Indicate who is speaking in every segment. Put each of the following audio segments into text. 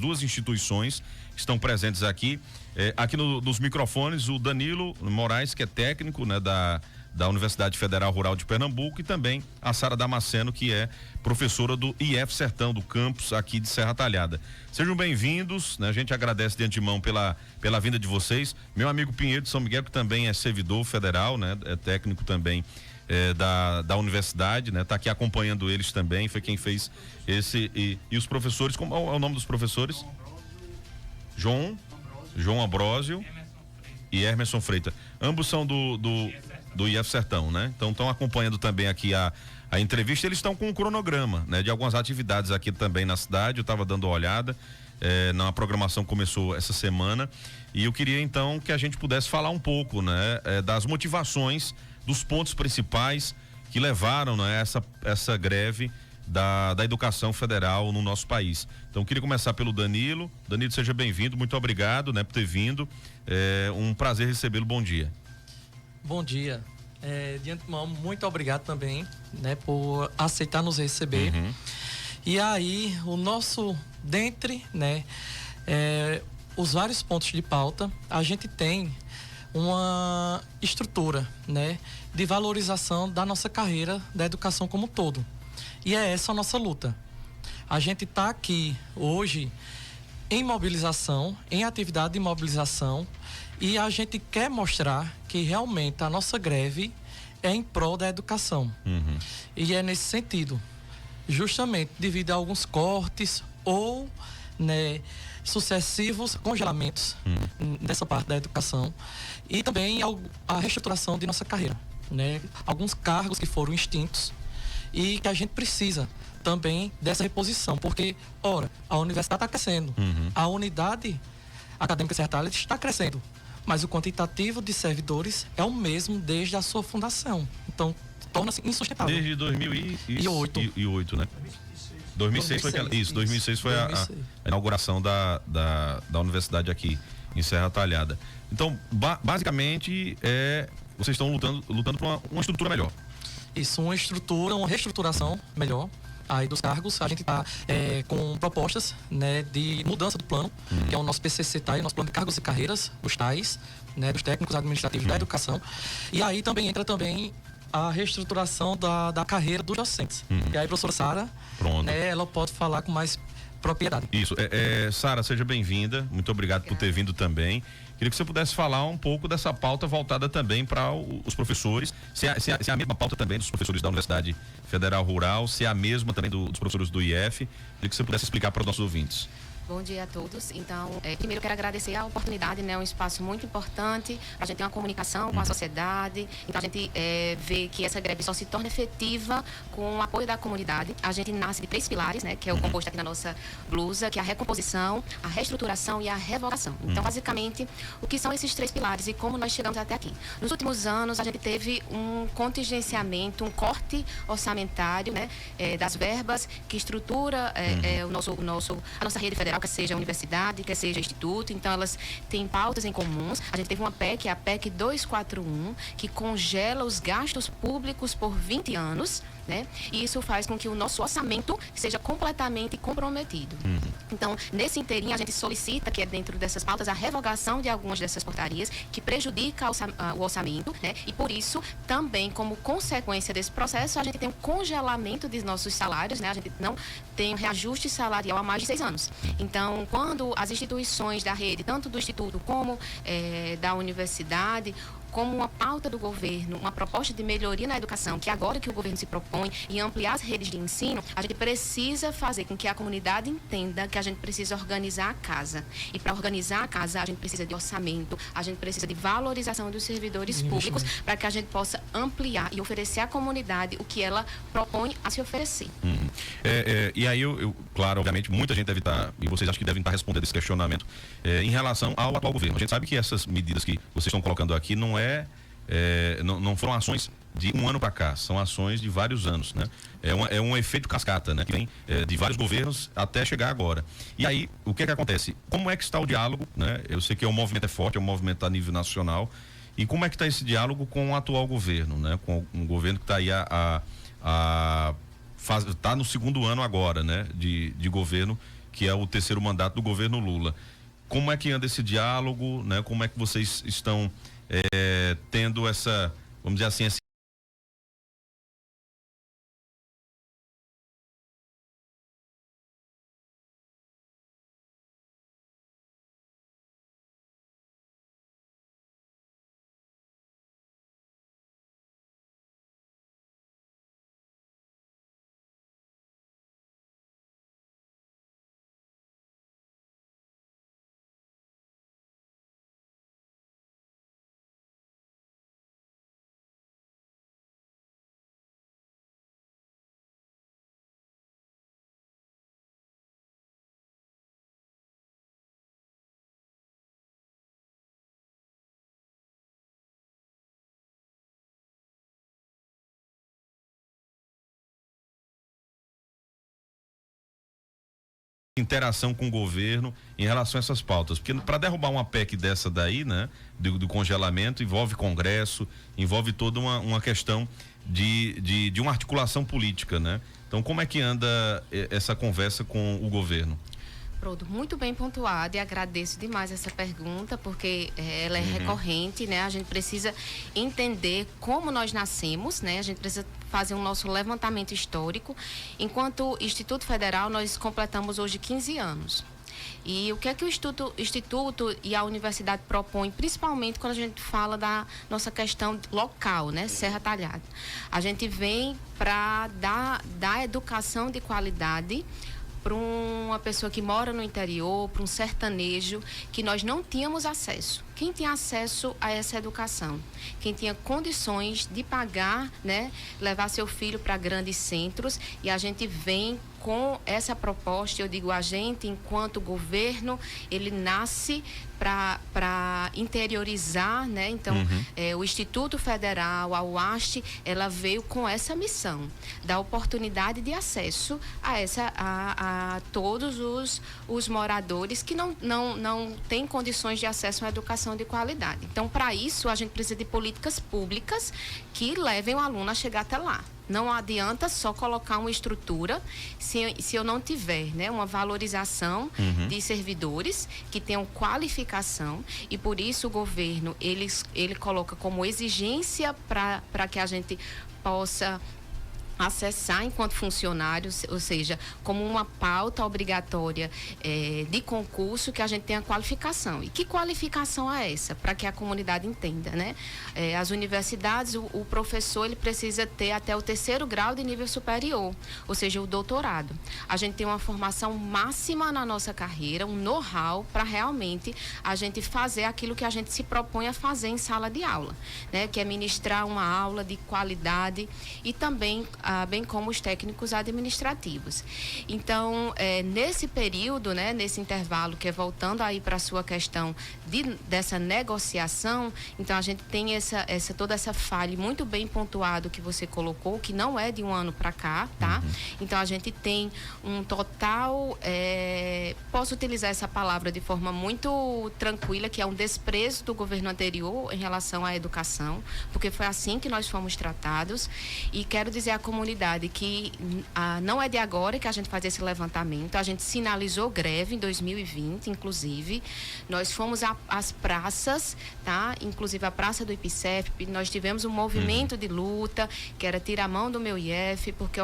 Speaker 1: duas instituições que estão presentes aqui. Aqui nos microfones, o Danilo Moraes, que é técnico, né, da Universidade Federal Rural de Pernambuco, e também a Sara Damasceno, que é professora do IF Sertão, do campus aqui de Serra Talhada. Sejam bem-vindos, né? A gente agradece de antemão pela vinda de vocês. Meu amigo Pinheiro de São Miguel, que também é servidor federal, né? É técnico também da universidade, né? Tá aqui acompanhando eles também, foi quem fez esse, e os professores, como é o nome dos professores? João Ambrósio e Emerson Freitas. Ambos são do IF Sertão, né? Então estão acompanhando também aqui a entrevista. Eles estão com um cronograma, né? De algumas atividades aqui também na cidade. Eu estava dando uma olhada, na programação que começou essa semana, e eu queria então que a gente pudesse falar um pouco, né? Das motivações, dos pontos principais que levaram, né, essa greve da educação federal no nosso país. Então queria começar pelo Danilo. Danilo, seja bem-vindo, muito obrigado, né, por ter vindo. Um prazer recebê-lo. Bom dia.
Speaker 2: Bom dia. De antemão, muito obrigado também, né, por aceitar nos receber.
Speaker 1: Uhum.
Speaker 2: E aí, dentre, né, os vários pontos de pauta, a gente tem uma estrutura, né, de valorização da nossa carreira da educação como um todo. E é essa a nossa luta. A gente está aqui hoje em mobilização, em atividade de mobilização, e a gente quer mostrar que realmente a nossa greve é em prol da educação.
Speaker 1: Uhum.
Speaker 2: E é nesse sentido, justamente devido a alguns cortes ou, né, sucessivos congelamentos dessa parte da educação, e também a reestruturação de nossa carreira, né? Alguns cargos que foram extintos e que a gente precisa também dessa reposição, porque, ora, a universidade está crescendo, a unidade acadêmica Serra Talhada está crescendo, mas o quantitativo de servidores é o mesmo desde a sua fundação. Então, torna-se insustentável.
Speaker 1: Desde 2008, né? 2006 foi aquela, isso, 2006 foi a inauguração da universidade aqui em Serra Talhada. Então, basicamente, vocês estão lutando por uma estrutura melhor.
Speaker 2: Isso, uma reestruturação melhor aí dos cargos. A gente está com propostas, né, de mudança do plano, que é o nosso PCC TAI, nosso plano de cargos e carreiras dos TAIs, né, dos técnicos administrativos da educação. E aí também entra a reestruturação da carreira dos docentes. E aí a professora Sara, né, ela pode falar com mais propriedade.
Speaker 1: Isso, Sara, seja bem-vinda, muito obrigado por ter vindo também. Queria que você pudesse falar um pouco dessa pauta voltada também para os professores, se é a mesma pauta também dos professores da Universidade Federal Rural, se é a mesma também dos professores do IF. Queria que você pudesse explicar para os nossos ouvintes.
Speaker 3: Bom dia a todos. Então, primeiro eu quero agradecer a oportunidade, né? Um espaço muito importante para a gente ter uma comunicação com a sociedade. Então, a gente vê que essa greve só se torna efetiva com o apoio da comunidade. A gente nasce de 3 pilares, né? Que é o composto aqui na nossa blusa, que é a recomposição, a reestruturação e a revogação. Então, basicamente, o que são esses 3 pilares e como nós chegamos até aqui? Nos últimos anos, a gente teve um contingenciamento, um corte orçamentário, né? Das verbas que estrutura a nossa rede federal, quer seja universidade, quer seja instituto. Então elas têm pautas em comuns. A gente teve uma PEC, a PEC 241, que congela os gastos públicos por 20 anos, né? E isso faz com que o nosso orçamento seja completamente comprometido. Então, nesse inteirinho, a gente solicita que é dentro dessas pautas a revogação de algumas dessas portarias que prejudica o orçamento, né? E por isso, também como consequência desse processo, a gente tem um congelamento de nossos salários, né? A gente não tem um reajuste salarial há mais de 6 anos. Então, quando as instituições da rede, tanto do instituto como da universidade, como uma pauta do governo, uma proposta de melhoria na educação, que agora que o governo se propõe em ampliar as redes de ensino, a gente precisa fazer com que a comunidade entenda que a gente precisa organizar a casa. E para organizar a casa, a gente precisa de orçamento, a gente precisa de valorização dos servidores públicos, para que a gente possa ampliar e oferecer à comunidade o que ela propõe a se oferecer.
Speaker 1: E aí, claro, obviamente, muita gente deve estar, e vocês acham que devem estar respondendo esse questionamento, em relação ao atual governo. A gente sabe que essas medidas que vocês estão colocando aqui não foram ações de um ano para cá, são ações de vários anos, né? É um efeito cascata, né? Que vem de vários governos até chegar agora. E aí, o que acontece? Como é que está o diálogo, né? Eu sei que o movimento forte, é um movimento a nível nacional. E como é que está esse diálogo com o atual governo, né? Com um governo que está aí está no segundo ano agora, né? De governo, que é o terceiro mandato do governo Lula. Como é que anda esse diálogo, né? Como é que vocês estão tendo essa, vamos dizer assim, essa interação com o governo em relação a essas pautas, porque para derrubar uma PEC dessa daí, né, do congelamento, envolve Congresso, envolve toda uma questão de uma articulação política, né? Então, como é que anda essa conversa com o governo?
Speaker 3: Pronto, muito bem pontuado, e agradeço demais essa pergunta, porque ela é recorrente, né? A gente precisa entender como nós nascemos, né? A gente precisa fazer um nosso levantamento histórico. Enquanto Instituto Federal, nós completamos hoje 15 anos. E o que é que o Instituto e a universidade propõem, principalmente quando a gente fala da nossa questão local, né? Serra Talhada. A gente vem para dar educação de qualidade para uma pessoa que mora no interior, para um sertanejo, que nós não tínhamos acesso. Quem tinha acesso a essa educação? Quem tinha condições de pagar, né, levar seu filho para grandes centros, e a gente vem com essa proposta. Eu digo, a gente, enquanto governo, ele nasce para interiorizar, né? Então, o Instituto Federal, a UAST, ela veio com essa missão, da oportunidade de acesso a todos os moradores que não têm condições de acesso à educação de qualidade. Então, para isso, a gente precisa de políticas públicas que levem o aluno a chegar até lá. Não adianta só colocar uma estrutura se eu não tiver, né, uma valorização de servidores que tenham qualificação, e por isso o governo ele coloca como exigência para que a gente possa acessar enquanto funcionários, ou seja, como uma pauta obrigatória de concurso, que a gente tenha qualificação. E que qualificação é essa? Para que a comunidade entenda, né? As universidades, o professor, ele precisa ter até o 3º grau de nível superior, ou seja, o doutorado. A gente tem uma formação máxima na nossa carreira, um know-how para realmente a gente fazer aquilo que a gente se propõe a fazer em sala de aula, né? Que é ministrar uma aula de qualidade, e também bem como os técnicos administrativos. Então, nesse período, né, nesse intervalo, que é voltando aí para a sua questão dessa negociação, então a gente tem toda essa falha muito bem pontuado que você colocou, que não é de um ano para cá, tá? Então a gente tem um total, posso utilizar essa palavra de forma muito tranquila, que é um desprezo do governo anterior em relação à educação, porque foi assim que nós fomos tratados. E quero dizer à comunidade que não é de agora que a gente faz esse levantamento. A gente sinalizou greve em 2020, inclusive. Nós fomos às praças, tá? Inclusive a Praça do IPCEF, nós tivemos um movimento de luta, que era Tira a Mão do Meu IF, porque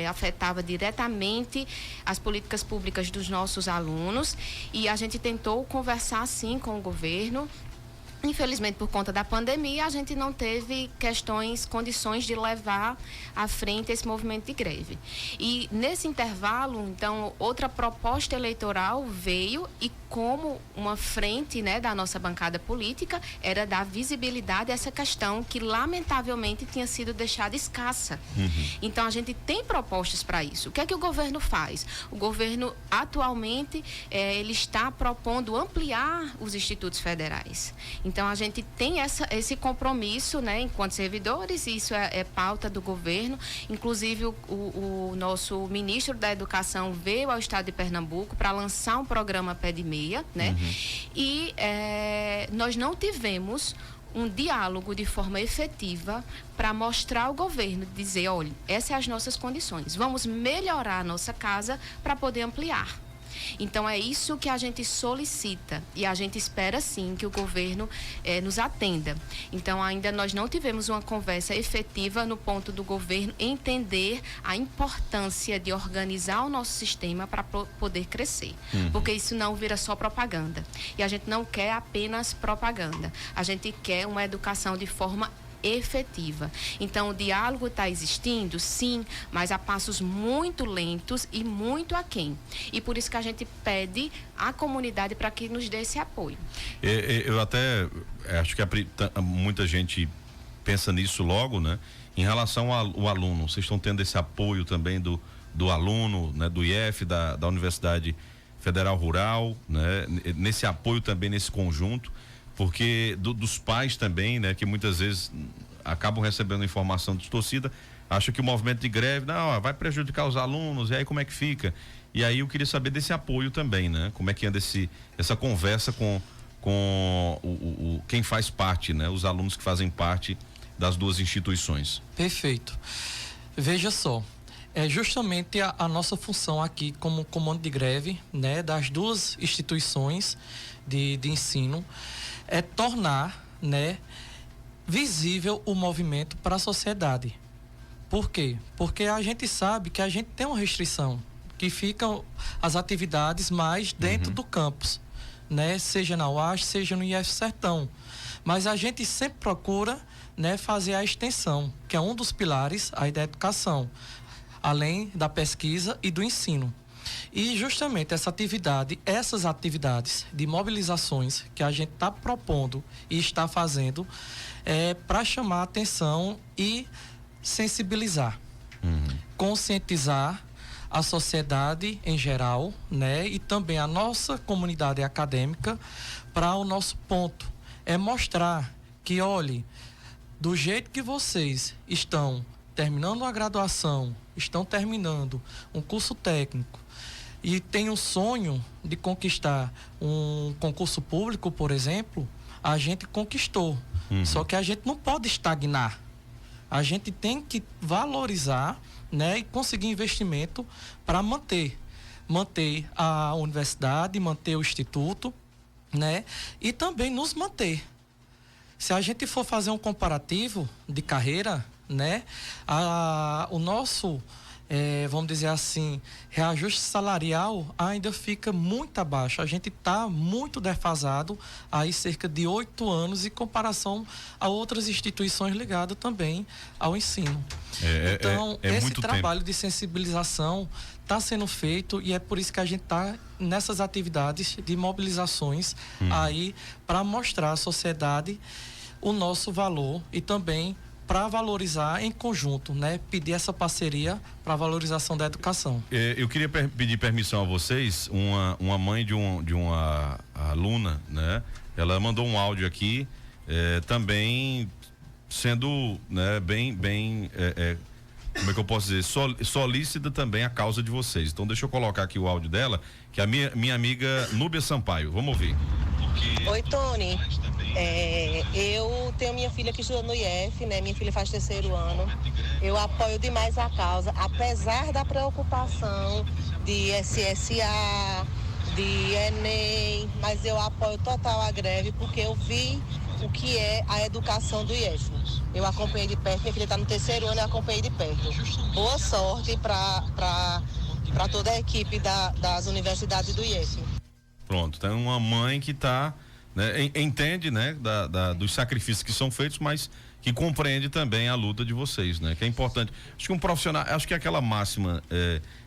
Speaker 3: afetava diretamente as políticas públicas dos nossos alunos, e a gente tentou conversar, sim, com o governo. Infelizmente, por conta da pandemia, a gente não teve condições de levar à frente esse movimento de greve. E nesse intervalo, então, outra proposta eleitoral veio, e como uma frente, né, da nossa bancada política, era dar visibilidade a essa questão que, lamentavelmente, tinha sido deixada escassa. Então, a gente tem propostas para isso. O que é que o governo faz? O governo, atualmente, ele está propondo ampliar os institutos federais. Então, a gente tem esse compromisso, né, enquanto servidores, e isso é pauta do governo. Inclusive, o nosso ministro da Educação veio ao estado de Pernambuco para lançar um programa Pé de Meia, né? E nós não tivemos um diálogo de forma efetiva para mostrar ao governo, dizer, olha, essas são as nossas condições, vamos melhorar a nossa casa para poder ampliar. Então, é isso que a gente solicita e a gente espera, sim, que o governo nos atenda. Então, ainda nós não tivemos uma conversa efetiva no ponto do governo entender a importância de organizar o nosso sistema para poder crescer. Porque isso não vira só propaganda. E a gente não quer apenas propaganda. A gente quer uma educação de forma efetiva. Então, o diálogo está existindo, sim, mas a passos muito lentos e muito aquém. E por isso que a gente pede à comunidade para que nos dê esse apoio.
Speaker 1: Eu até acho que muita gente pensa nisso logo, né? Em relação ao aluno, vocês estão tendo esse apoio também do aluno, né? Do IF, da Universidade Federal Rural, né? Nesse apoio também, nesse conjunto, porque dos pais também, né? Que muitas vezes acabam recebendo informação distorcida, acham que o movimento de greve, não, vai prejudicar os alunos, e aí como é que fica? E aí eu queria saber desse apoio também, né? Como é que anda essa conversa com quem faz parte, né? Os alunos que fazem parte das duas instituições.
Speaker 2: Perfeito. Veja só, é justamente a nossa função aqui como comando de greve, né, das duas instituições de ensino, é tornar, né, visível o movimento para a sociedade. Por quê? Porque a gente sabe que a gente tem uma restrição, que ficam as atividades mais dentro do campus, né, seja na UAS, seja no IF Sertão. Mas a gente sempre procura, né, fazer a extensão, que é um dos pilares aí da educação, além da pesquisa e do ensino. E justamente essas atividades de mobilizações que a gente está propondo e está fazendo para chamar a atenção e sensibilizar, conscientizar a sociedade em geral, né, e também a nossa comunidade acadêmica para o nosso ponto. É mostrar que, olhe, do jeito que vocês estão terminando a graduação, estão terminando um curso técnico e tem um sonho de conquistar um concurso público, por exemplo, a gente conquistou. Só que a gente não pode estagnar. A gente tem que valorizar, né, e conseguir investimento para manter a universidade, manter o instituto, né, e também nos manter. Se a gente for fazer um comparativo de carreira, né, o nosso, vamos dizer assim, reajuste salarial ainda fica muito abaixo. A gente está muito defasado aí cerca de 8 anos em comparação a outras instituições ligadas também ao ensino. Então, esse trabalho de sensibilização está sendo feito e é por isso que a gente está nessas atividades de mobilizações aí para mostrar à sociedade o nosso valor e também para valorizar em conjunto, né? Pedir essa parceria para a valorização da educação.
Speaker 1: Eu queria pedir permissão a vocês, uma mãe de uma aluna, né? Ela mandou um áudio aqui, também sendo, né, bem como é que eu posso dizer, solícita também a causa de vocês. Então deixa eu colocar aqui o áudio dela, que é a minha amiga Núbia Sampaio. Vamos ouvir.
Speaker 4: Oi, Tony. Eu tenho minha filha que estuda no IF, né? Minha filha faz 3º ano. Eu apoio demais a causa, apesar da preocupação de SSA, de Enem, mas eu apoio total a greve porque eu vi o que é a educação do IF. Eu acompanhei de perto, minha filha está no 3º ano, eu acompanhei de perto. Boa sorte para toda a equipe das universidades do IF.
Speaker 1: Pronto, tem uma mãe que está, né, entende, né, dos sacrifícios que são feitos, mas que compreende também a luta de vocês, né? Que é importante. Acho que um profissional, acho que aquela máxima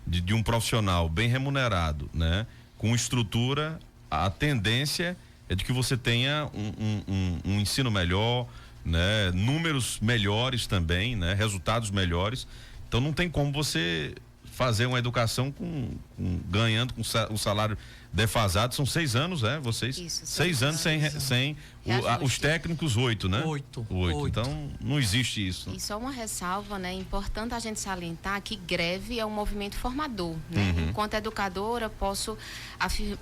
Speaker 1: de um profissional bem remunerado, né, com estrutura, a tendência é de que você tenha um ensino melhor, né, números melhores também, né, resultados melhores. Então não tem como você fazer uma educação ganhando com um salário defasado. São 6 anos, vocês? Isso, 6 anos sem os técnicos 8, né?
Speaker 2: 8.
Speaker 1: Então não existe isso.
Speaker 3: E só uma ressalva, né? Importante a gente salientar que greve é um movimento formador, né? Enquanto educadora, posso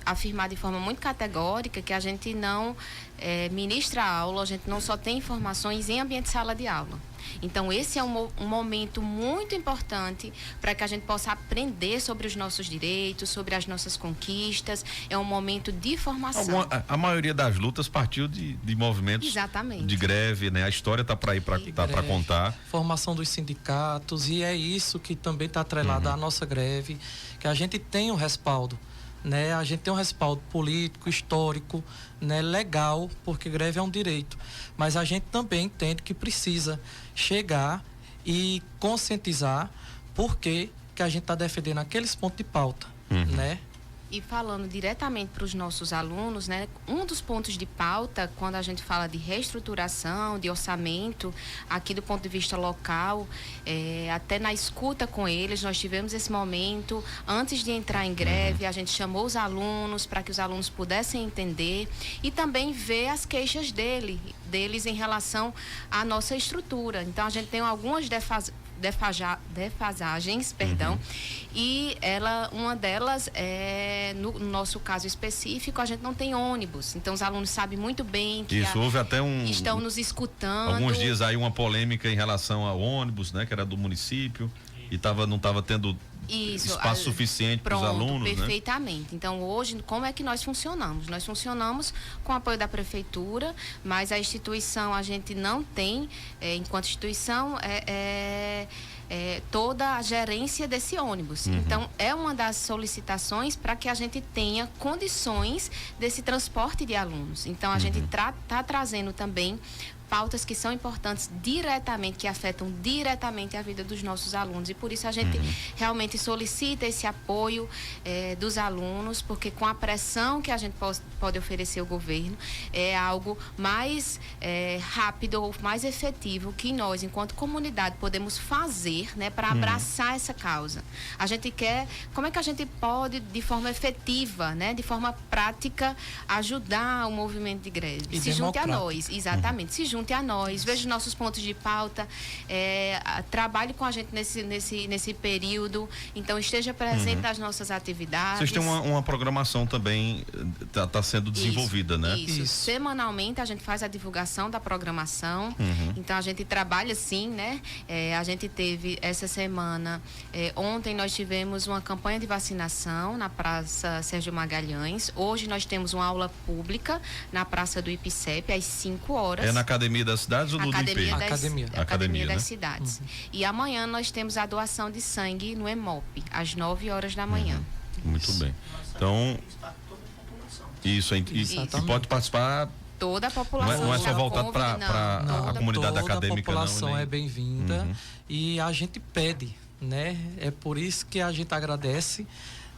Speaker 3: afirmar de forma muito categórica que a gente não ministra aula, a gente não só tem informações em ambiente de sala de aula. Então, esse é um momento muito importante para que a gente possa aprender sobre os nossos direitos, sobre as nossas conquistas. É um momento de formação.
Speaker 1: A maioria das lutas partiu de movimentos.
Speaker 3: Exatamente.
Speaker 1: De greve, né? A história está para ir para contar.
Speaker 2: Formação dos sindicatos, e é isso que também está atrelado à nossa greve, que a gente tem um respaldo, né? A gente tem um respaldo político, histórico, né? Legal, porque greve é um direito. Mas a gente também entende que precisa chegar e conscientizar por que a gente está defendendo aqueles pontos de pauta, né?
Speaker 3: E falando diretamente para os nossos alunos, né, um dos pontos de pauta, quando a gente fala de reestruturação, de orçamento, aqui do ponto de vista local, até na escuta com eles, nós tivemos esse momento, antes de entrar em greve, a gente chamou os alunos para que os alunos pudessem entender e também ver as queixas deles em relação à nossa estrutura. Então, a gente tem algumas defasagens, e uma delas no nosso caso específico, a gente não tem ônibus, então os alunos sabem muito bem que
Speaker 1: houve até
Speaker 3: estão nos escutando.
Speaker 1: Alguns dias aí uma polêmica em relação ao ônibus, né, que era do município e não estava tendo espaço suficiente para os alunos,
Speaker 3: perfeitamente, né? Então, hoje, como é que nós funcionamos? Nós funcionamos com o apoio da prefeitura, mas a instituição, a gente não tem, enquanto instituição, toda a gerência desse ônibus. Então, é uma das solicitações para que a gente tenha condições desse transporte de alunos. Então, a gente está trazendo também pautas que são importantes diretamente, que afetam diretamente a vida dos nossos alunos, e por isso a gente realmente solicita esse apoio dos alunos, porque com a pressão que a gente pode oferecer ao governo, é algo mais rápido ou mais efetivo que nós, enquanto comunidade, podemos fazer, né, para abraçar essa causa. A gente quer, como é que a gente pode, de forma efetiva, né, de forma prática, ajudar o movimento de greve?
Speaker 2: E
Speaker 3: se junte a nós, exatamente, se junte a nós, veja os nossos pontos de pauta, trabalhe com a gente nesse período, então esteja presente nas nossas atividades.
Speaker 1: Vocês têm uma programação também, está sendo desenvolvida, né?
Speaker 3: Isso. Semanalmente a gente faz a divulgação da programação, então a gente trabalha sim, né? A gente teve essa semana, ontem nós tivemos uma campanha de vacinação na Praça Sérgio Magalhães, hoje nós temos uma aula pública na Praça do IPCEP às 5 horas.
Speaker 1: É na Academia das Cidades ou no IP?
Speaker 3: Academia das
Speaker 1: né?
Speaker 3: Cidades. E amanhã nós temos a doação de sangue no EMOP, às 9 horas da manhã.
Speaker 1: Muito bem. Então, isso, e pode participar.
Speaker 3: Toda a população.
Speaker 1: Não é só voltado para a comunidade acadêmica,
Speaker 2: não. Toda a população
Speaker 1: nem...
Speaker 2: é bem-vinda e a gente pede, né? É por isso que a gente agradece,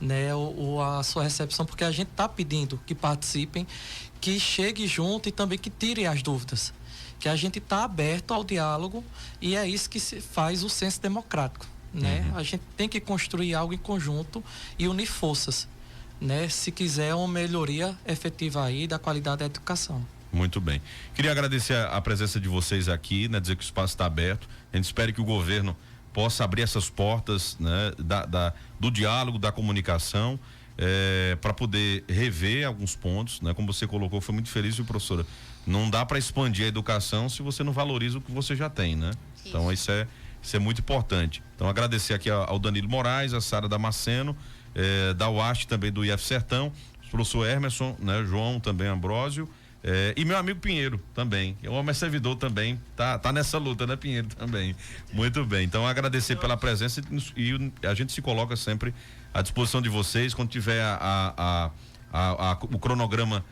Speaker 2: né, a sua recepção, porque a gente está pedindo que participem, que chegue junto e também que tirem as dúvidas, que a gente está aberto ao diálogo, e é isso que se faz o senso democrático, né? A gente tem que construir algo em conjunto e unir forças, né? Se quiser uma melhoria efetiva aí da qualidade da educação.
Speaker 1: Muito bem. Queria agradecer a presença de vocês aqui, né? Dizer que o espaço está aberto. A gente espera que o governo possa abrir essas portas, né? Do diálogo, da comunicação, para poder rever alguns pontos, né? Como você colocou, foi muito feliz, viu, professora? Não dá para expandir a educação se você não valoriza o que você já tem, né? Isso. Então isso é muito importante. Então agradecer aqui ao Danilo Moraes, a Sara Damasceno, da UAST também, do IF Sertão, o professor Emerson, né? João também, Ambrósio, e meu amigo Pinheiro também, o homem é servidor também, tá nessa luta, né, Pinheiro, também. Muito bem, então agradecer pela presença e a gente se coloca sempre à disposição de vocês quando tiver o cronograma